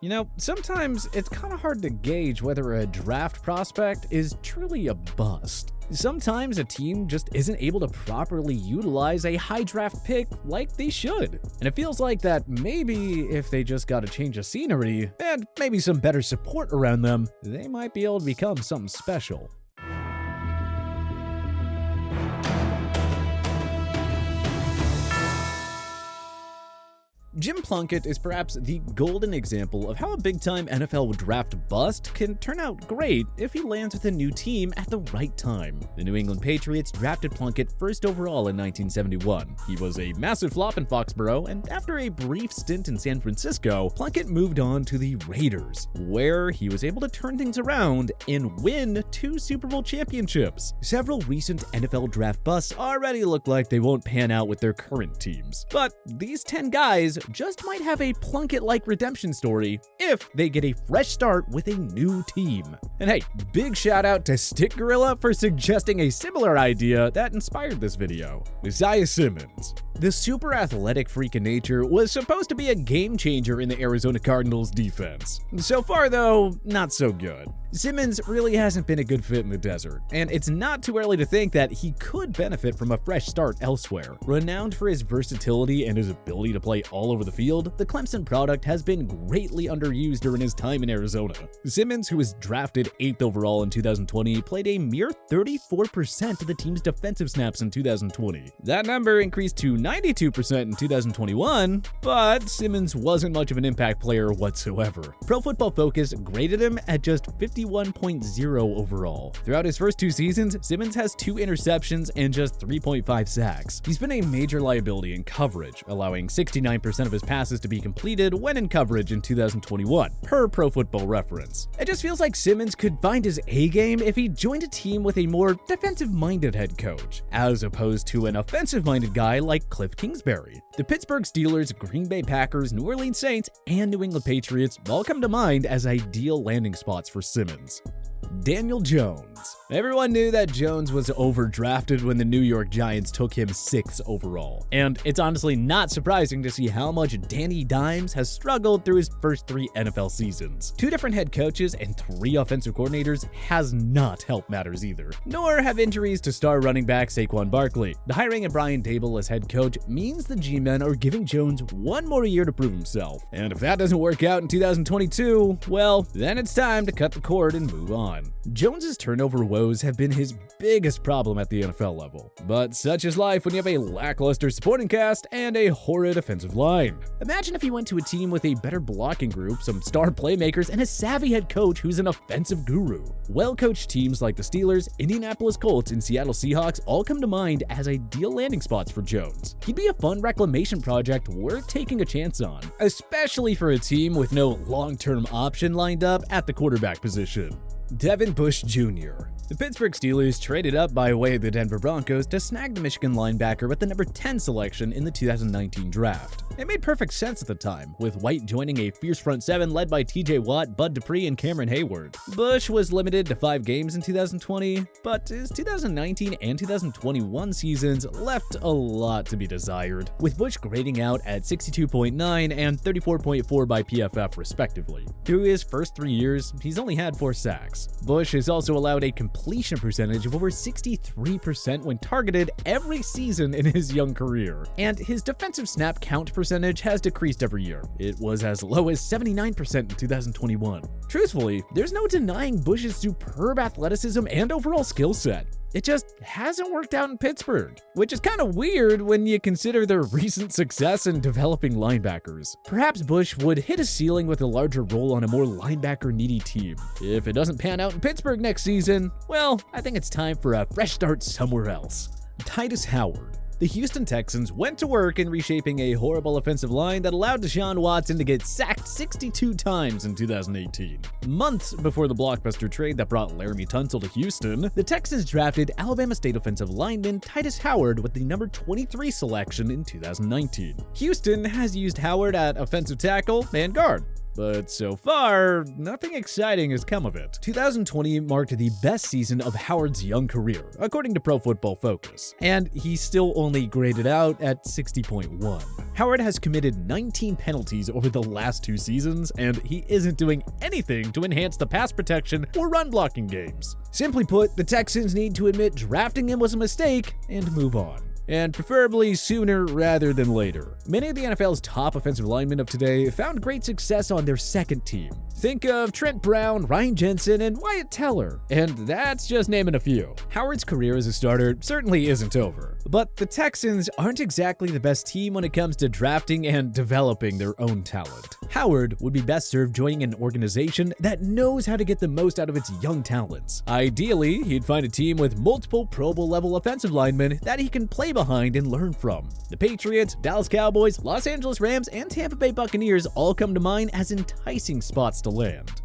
You know, sometimes it's kind of hard to gauge whether a draft prospect is truly a bust. Sometimes a team just isn't able to properly utilize a high draft pick like they should. And it feels like that maybe if they just got a change of scenery and maybe some better support around them, they might be able to become something special. Jim Plunkett is perhaps the golden example of how a big-time NFL draft bust can turn out great if he lands with a new team at the right time. The New England Patriots drafted Plunkett first overall in 1971. He was a massive flop in Foxborough, and after a brief stint in San Francisco, Plunkett moved on to the Raiders, where he was able to turn things around and win 2 Super Bowl championships. Several recent NFL draft busts already look like they won't pan out with their current teams, but these 10 guys just might have a Plunkett-like redemption story if they get a fresh start with a new team. And hey, big shout out to Stick Gorilla for suggesting a similar idea that inspired this video. Simmons. The super athletic freak in nature was supposed to be a game changer in the Arizona Cardinals defense. So far though, not so good. Simmons really hasn't been a good fit in the desert, and it's not too early to think that he could benefit from a fresh start elsewhere. Renowned for his versatility and his ability to play all over the field, the Clemson product has been greatly underused during his time in Arizona. Simmons, who was drafted 8th overall in 2020, played a mere 34% of the team's defensive snaps in 2020. That number increased to 92% in 2021, but Simmons wasn't much of an impact player whatsoever. Pro Football Focus graded him at just 51.0 overall. Throughout his first 2 seasons, Simmons has 2 interceptions and just 3.5 sacks. He's been a major liability in coverage, allowing 69% of his passes to be completed when in coverage in 2021, per Pro Football Reference. It just feels like Simmons could find his A-game if he joined a team with a more defensive-minded head coach, as opposed to an offensive-minded guy like Cliff Kingsbury. The Pittsburgh Steelers, Green Bay Packers, New Orleans Saints, and New England Patriots all come to mind as ideal landing spots for Simmons. Daniel Jones. Everyone knew that Jones was overdrafted when the New York Giants took him 6th overall, and it's honestly not surprising to see how much Danny Dimes has struggled through his first 3 NFL seasons. 2 different head coaches and 3 offensive coordinators has not helped matters either, nor have injuries to star running back Saquon Barkley. The hiring of Brian Daboll as head coach means the G-men are giving Jones 1 more year to prove himself, and if that doesn't work out in 2022, well, then it's time to cut the cord and move on. Jones's turnover woes have been his biggest problem at the NFL level, but such is life when you have a lackluster supporting cast and a horrid offensive line. Imagine if he went to a team with a better blocking group, some star playmakers, and a savvy head coach who's an offensive guru. Well-coached teams like the Steelers, Indianapolis Colts, and Seattle Seahawks all come to mind as ideal landing spots for Jones. He'd be a fun reclamation project worth taking a chance on, especially for a team with no long-term option lined up at the quarterback position. Devin Bush Jr. The Pittsburgh Steelers traded up by way of the Denver Broncos to snag the Michigan linebacker with the number 10 selection in the 2019 draft. It made perfect sense at the time, with White joining a fierce front 7 led by TJ Watt, Bud Dupree, and Cameron Hayward. Bush was limited to 5 games in 2020, but his 2019 and 2021 seasons left a lot to be desired, with Bush grading out at 62.9 and 34.4 by PFF respectively. Through his first 3 years, he's only had 4 sacks. Bush has also allowed a completion percentage of over 63% when targeted every season in his young career, and his defensive snap count percentage has decreased every year. It was as low as 79% in 2021. Truthfully, there's no denying Bush's superb athleticism and overall skill set. It just hasn't worked out in Pittsburgh, which is kind of weird when you consider their recent success in developing linebackers. Perhaps Bush would hit a ceiling with a larger role on a more linebacker-needy team. If it doesn't pan out in Pittsburgh next season, well, I think it's time for a fresh start somewhere else. Titus Howard. The Houston Texans went to work in reshaping a horrible offensive line that allowed Deshaun Watson to get sacked 62 times in 2018. Months before the blockbuster trade that brought Laramie Tunsil to Houston, the Texans drafted Alabama State offensive lineman Titus Howard with the number 23 selection in 2019. Houston has used Howard at offensive tackle and guard. but so far, nothing exciting has come of it. 2020 marked the best season of Howard's young career, according to Pro Football Focus, and he's still only graded out at 60.1. Howard has committed 19 penalties over the last 2 seasons, and he isn't doing anything to enhance the pass protection or run blocking games. Simply put, the Texans need to admit drafting him was a mistake and move on. And preferably sooner rather than later. Many of the NFL's top offensive linemen of today found great success on their second team. Think of Trent Brown, Ryan Jensen, and Wyatt Teller, and that's just naming a few. Howard's career as a starter certainly isn't over, but the Texans aren't exactly the best team when it comes to drafting and developing their own talent. Howard would be best served joining an organization that knows how to get the most out of its young talents. Ideally, he'd find a team with multiple Pro Bowl level offensive linemen that he can play behind and learn from. The Patriots, Dallas Cowboys, Los Angeles Rams, and Tampa Bay Buccaneers all come to mind as enticing spots to land.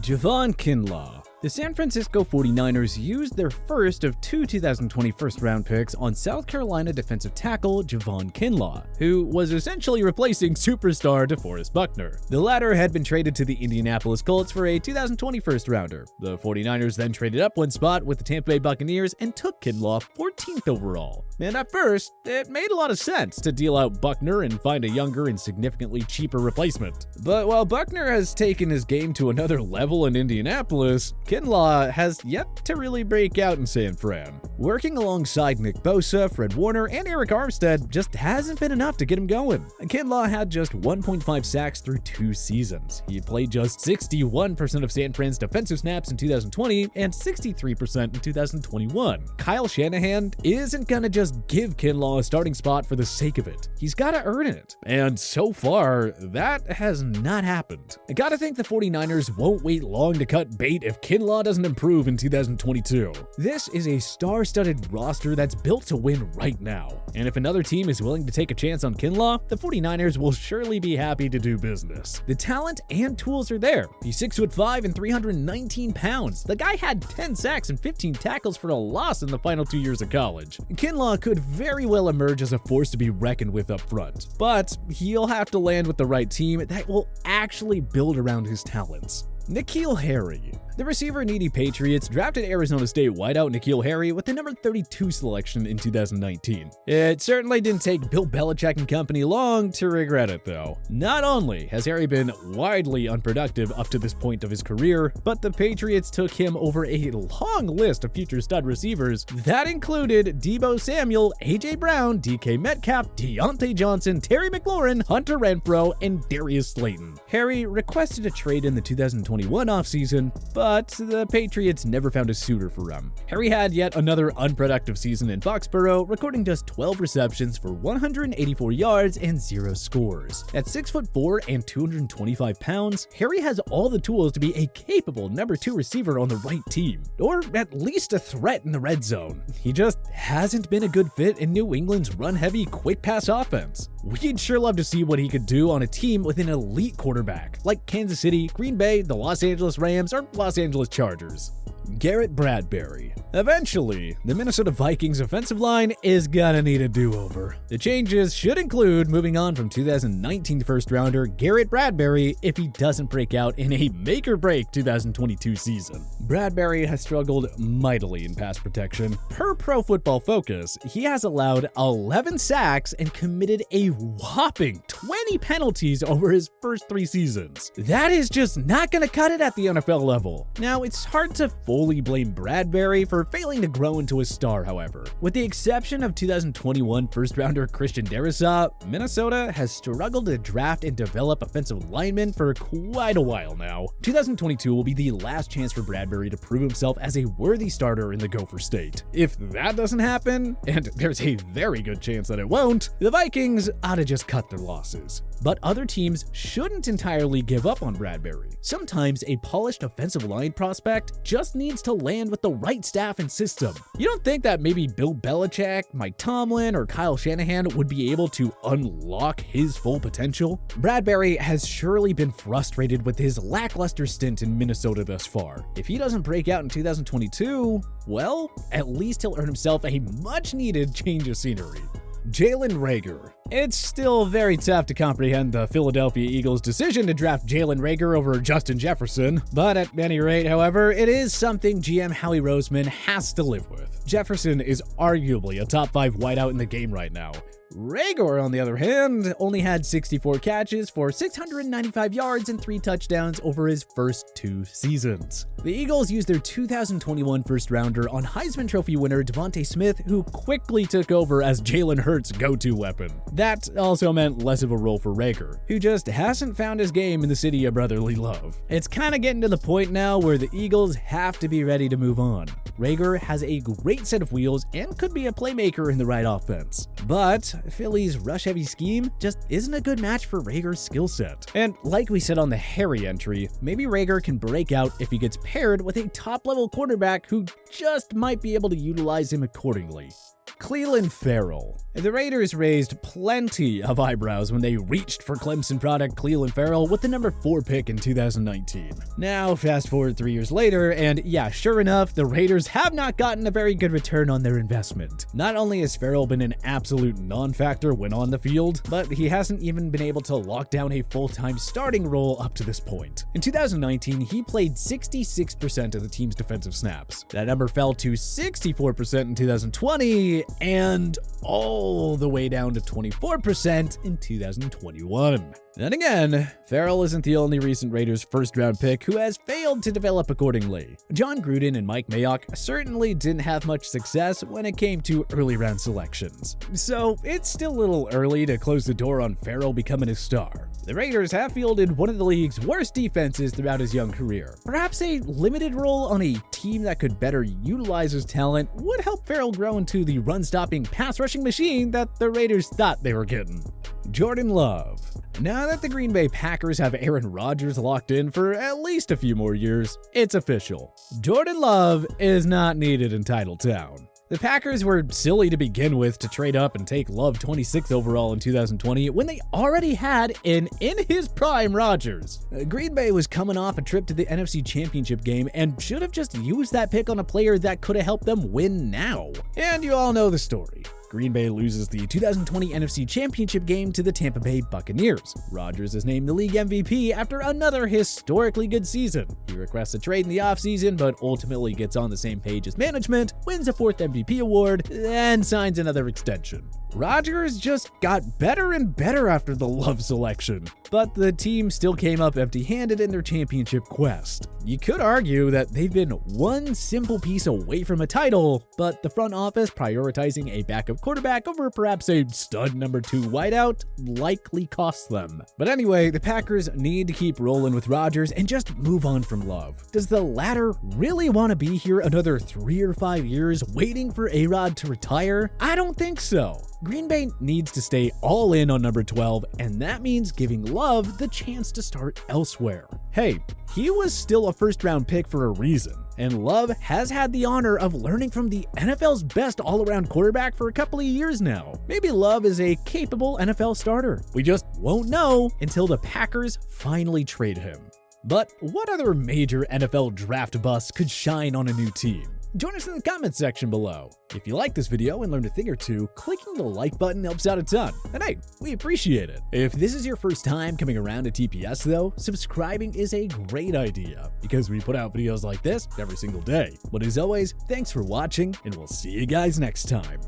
Javon Kinlaw. The San Francisco 49ers used their first of 2 2020 first-round picks on South Carolina defensive tackle Javon Kinlaw, who was essentially replacing superstar DeForest Buckner. The latter had been traded to the Indianapolis Colts for a 2020 first-rounder. The 49ers then traded up one spot with the Tampa Bay Buccaneers and took Kinlaw 14th overall. And at first, it made a lot of sense to deal out Buckner and find a younger and significantly cheaper replacement. But while Buckner has taken his game to another level in Indianapolis, Kinlaw has yet to really break out in San Fran. Working alongside Nick Bosa, Fred Warner, and Eric Armstead just hasn't been enough to get him going. Kinlaw had just 1.5 sacks through 2 seasons. He played just 61% of San Fran's defensive snaps in 2020 and 63% in 2021. Kyle Shanahan isn't gonna just give Kinlaw a starting spot for the sake of it. He's gotta earn it. And so far, that has not happened. I gotta think the 49ers won't wait long to cut bait if Kinlaw doesn't improve in 2022. This is a star-studded roster that's built to win right now. And if another team is willing to take a chance on Kinlaw, the 49ers will surely be happy to do business. The talent and tools are there. He's 6'5" and 319 pounds. The guy had 10 sacks and 15 tackles for a loss in the final 2 years of college. Kinlaw could very well emerge as a force to be reckoned with up front, but he'll have to land with the right team that will actually build around his talents. N'Keal Harry. The receiver-needy Patriots drafted Arizona State wideout N'Keal Harry with the number 32 selection in 2019. It certainly didn't take Bill Belichick and company long to regret it, though. Not only has Harry been widely unproductive up to this point of his career, but the Patriots took him over a long list of future stud receivers that included Deebo Samuel, A.J. Brown, DK Metcalf, Deontay Johnson, Terry McLaurin, Hunter Renfrow, and Darius Slayton. Harry requested a trade in the 2021 offseason, but the Patriots never found a suitor for him. Harry had yet another unproductive season in Foxborough, recording just 12 receptions for 184 yards and 0 scores. At 6'4" and 225 pounds, Harry has all the tools to be a capable number 2 receiver on the right team, or at least a threat in the red zone. He just hasn't been a good fit in New England's run-heavy, quick pass offense. We'd sure love to see what he could do on a team with an elite quarterback, like Kansas City, Green Bay, the Los Angeles Rams, or Los Angeles Chargers. Garrett Bradbury. Eventually, the Minnesota Vikings offensive line is gonna need a do-over. The changes should include moving on from 2019 first-rounder Garrett Bradbury if he doesn't break out in a make-or-break 2022 season. Bradbury has struggled mightily in pass protection. Per Pro Football Focus, he has allowed 11 sacks and committed a whopping 20 penalties over his first 3 seasons. That is just not gonna cut it at the NFL level. Now, it's hard to fully blame Bradbury for failing to grow into a star, however. With the exception of 2021 first-rounder Christian Darrisaw, Minnesota has struggled to draft and develop offensive linemen for quite a while now. 2022 will be the last chance for Bradbury to prove himself as a worthy starter in the Gopher State. If that doesn't happen, and there's a very good chance that it won't, the Vikings ought to just cut their losses. But other teams shouldn't entirely give up on Bradbury. Sometimes a polished offensive line prospect just needs to land with the right staff and system. You don't think that maybe Bill Belichick, Mike Tomlin, or Kyle Shanahan would be able to unlock his full potential? Bradbury has surely been frustrated with his lackluster stint in Minnesota thus far. If he doesn't break out in 2022, well, at least he'll earn himself a much-needed change of scenery. Jalen Reagor. It's still very tough to comprehend the Philadelphia Eagles' decision to draft Jalen Reagor over Justin Jefferson, but at any rate, however, it is something GM Howie Roseman has to live with. Jefferson is arguably a top 5 wideout in the game right now. Reagor, on the other hand, only had 64 catches for 695 yards and 3 touchdowns over his first 2 seasons. The Eagles used their 2021 first-rounder on Heisman Trophy winner Devontae Smith, who quickly took over as Jalen Hurts' go-to weapon. That also meant less of a role for Reagor, who just hasn't found his game in the city of brotherly love. It's kind of getting to the point now where the Eagles have to be ready to move on. Reagor has a great set of wheels and could be a playmaker in the right offense, but Philly's rush-heavy scheme just isn't a good match for Reagor's skill set. And like we said on the Harry entry, maybe Reagor can break out if he gets paired with a top-level quarterback who just might be able to utilize him accordingly. Clelin Ferrell. The Raiders raised plenty of eyebrows when they reached for Clemson product Clelin Ferrell with the number 4 pick in 2019. Now, fast forward 3 years later, and yeah, sure enough, the Raiders have not gotten a very good return on their investment. Not only has Ferrell been an absolute non-factor when on the field, but he hasn't even been able to lock down a full-time starting role up to this point. In 2019, he played 66% of the team's defensive snaps. That number fell to 64% in 2020, and all the way down to 24% in 2021. Then again, Ferrell isn't the only recent Raiders first-round pick who has failed to develop accordingly. John Gruden and Mike Mayock certainly didn't have much success when it came to early round selections. So it's still a little early to close the door on Ferrell becoming a star. The Raiders have fielded one of the league's worst defenses throughout his young career. Perhaps a limited role on a team that could better utilize his talent would help Ferrell grow into the run-stopping, pass-rushing machine that the Raiders thought they were getting. Jordan Love. Now that the Green Bay Packers have Aaron Rodgers locked in for at least a few more years, it's official. Jordan Love is not needed in Titletown. The Packers were silly to begin with to trade up and take Love 26th overall in 2020 when they already had an in his prime Rodgers. Green Bay was coming off a trip to the NFC Championship game and should have just used that pick on a player that could have helped them win now. And you all know the story. Green Bay loses the 2020 NFC Championship game to the Tampa Bay Buccaneers. Rodgers is named the league MVP after another historically good season. He requests a trade in the offseason, but ultimately gets on the same page as management, wins a 4th MVP award, and signs another extension. Rodgers just got better and better after the Love selection, but the team still came up empty-handed in their championship quest. You could argue that they've been one simple piece away from a title, but the front office prioritizing a backup quarterback over perhaps a stud number 2 wideout likely cost them. But anyway, the Packers need to keep rolling with Rodgers and just move on from Love. Does the latter really want to be here another 3 or 5 years waiting for A-Rod to retire? I don't think so. Green Bay needs to stay all in on number 12, and that means giving Love the chance to start elsewhere. Hey, he was still a first-round pick for a reason, and Love has had the honor of learning from the NFL's best all-around quarterback for a couple of years now. Maybe Love is a capable NFL starter. We just won't know until the Packers finally trade him. But what other major NFL draft busts could shine on a new team? Join us in the comments section below. If you like this video and learned a thing or two, clicking the like button helps out a ton. And hey, we appreciate it. If this is your first time coming around to TPS though, subscribing is a great idea because we put out videos like this every single day. But as always, thanks for watching and we'll see you guys next time.